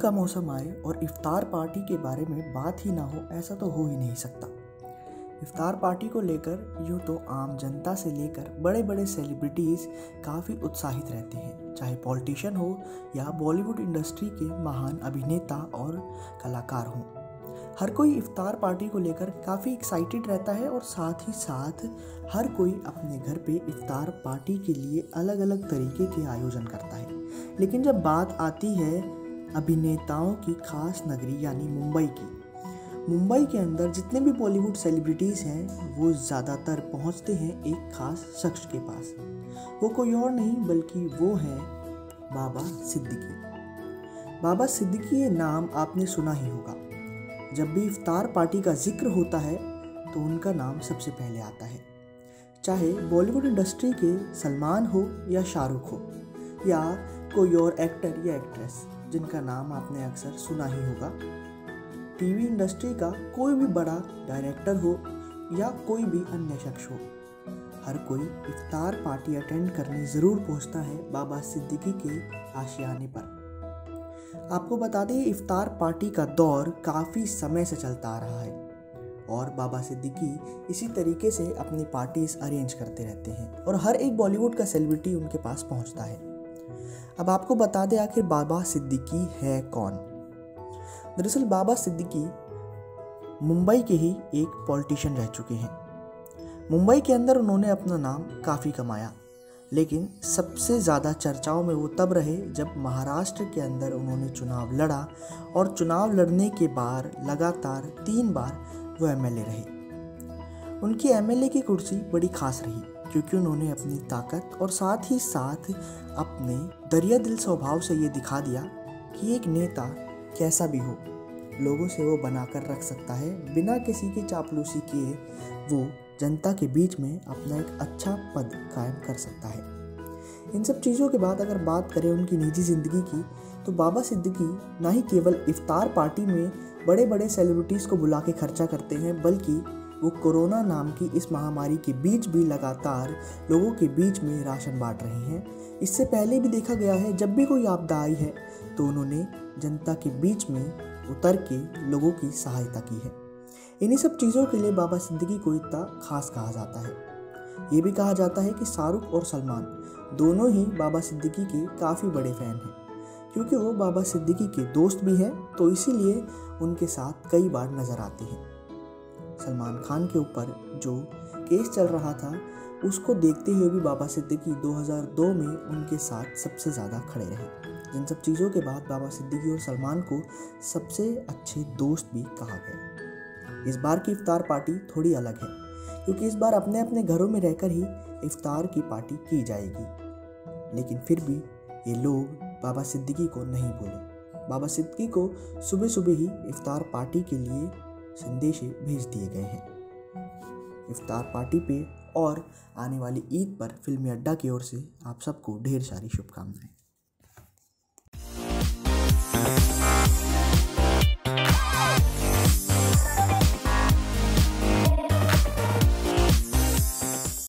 का मौसम आए और इफ्तार पार्टी के बारे में बात ही ना हो, ऐसा तो हो ही नहीं सकता। इफ्तार पार्टी को लेकर यूँ तो आम जनता से लेकर बड़े बड़े सेलिब्रिटीज़ काफ़ी उत्साहित रहते हैं, चाहे पॉलिटिशियन हो या बॉलीवुड इंडस्ट्री के महान अभिनेता और कलाकार हों। हर कोई इफ्तार पार्टी को लेकर काफ़ी एक्साइटेड रहता है और साथ ही साथ हर कोई अपने घर पे इफ्तार पार्टी के लिए अलग अलग तरीके के आयोजन करता है। लेकिन जब बात आती है अभिनेताओं की खास नगरी यानी मुंबई के अंदर जितने भी बॉलीवुड सेलिब्रिटीज़ हैं वो ज़्यादातर पहुंचते हैं एक खास शख्स के पास। वो कोई और नहीं बल्कि वो है बाबा सिद्दीकी। बाबा सिद्दीकी ये नाम आपने सुना ही होगा। जब भी इफ्तार पार्टी का जिक्र होता है तो उनका नाम सबसे पहले आता है। चाहे बॉलीवुड इंडस्ट्री के सलमान हो या शाहरुख हो या कोई और एक्टर या एक्ट्रेस जिनका नाम आपने अक्सर सुना ही होगा, टीवी इंडस्ट्री का कोई भी बड़ा डायरेक्टर हो या कोई भी अन्य शख्स हो, हर कोई इफ्तार पार्टी अटेंड करने ज़रूर पहुंचता है बाबा सिद्दीकी के आशियाने पर। आपको बता दें इफ्तार पार्टी का दौर काफ़ी समय से चलता आ रहा है और बाबा सिद्दीकी इसी तरीके से अपनी पार्टीज अरेंज करते रहते हैं और हर एक बॉलीवुड का सेलिब्रिटी उनके पास पहुंचता है। अब आपको बता दें आखिर बाबा सिद्दीकी है कौन। दरअसल बाबा सिद्दीकी मुंबई के ही एक पॉलिटिशियन रह चुके हैं। मुंबई के अंदर उन्होंने अपना नाम काफ़ी कमाया, लेकिन सबसे ज़्यादा चर्चाओं में वो तब रहे जब महाराष्ट्र के अंदर उन्होंने चुनाव लड़ा और चुनाव लड़ने के बाद लगातार 3 बार वो एमएलए रहे। उनकी एमएलए की कुर्सी बड़ी खास रही क्योंकि उन्होंने अपनी ताकत और साथ ही साथ अपने दरिया दिल स्वभाव से ये दिखा दिया कि एक नेता कैसा भी हो लोगों से वो बनाकर रख सकता है, बिना किसी की चापलूसी किए वो जनता के बीच में अपना एक अच्छा पद कायम कर सकता है। इन सब चीज़ों के बाद अगर बात करें उनकी निजी ज़िंदगी की, तो बाबा सिद्दीकी ना ही केवल इफ्तार पार्टी में बड़े बड़े सेलिब्रिटीज़ को बुला के खर्चा करते हैं, बल्कि वो कोरोना नाम की इस महामारी के बीच भी लगातार लोगों के बीच में राशन बांट रहे हैं। इससे पहले भी देखा गया है जब भी कोई आपदा आई है तो उन्होंने जनता के बीच में उतर के लोगों की सहायता की है। इन्हीं सब चीज़ों के लिए बाबा सिद्दीकी को इतना खास कहा जाता है। ये भी कहा जाता है कि शाहरुख और सलमान दोनों ही बाबा सिद्दीकी के काफ़ी बड़े फ़ैन हैं, क्योंकि वो बाबा सिद्दीकी के दोस्त भी हैं, तो इसीलिए उनके साथ कई बार नज़र आते हैं। सलमान खान के ऊपर जो केस चल रहा था उसको देखते हुए भी बाबा सिद्दीकी 2002 में उनके साथ सबसे ज़्यादा खड़े रहे। जिन सब चीज़ों के बाद बाबा सिद्दीकी और सलमान को सबसे अच्छे दोस्त भी कहा गया। इस बार की इफ्तार पार्टी थोड़ी अलग है क्योंकि इस बार अपने अपने घरों में रहकर ही इफ्तार की पार्टी की जाएगी, लेकिन फिर भी ये लोग बाबा सिद्दीकी को नहीं भूले। बाबा सिद्दीकी को सुबह सुबह ही इफ्तार पार्टी के लिए संदेश भेज दिए गए हैं। इफ्तार पार्टी पे और आने वाली ईद पर फिल्मी अड्डा की ओर से आप सबको ढेर सारी शुभकामनाएं।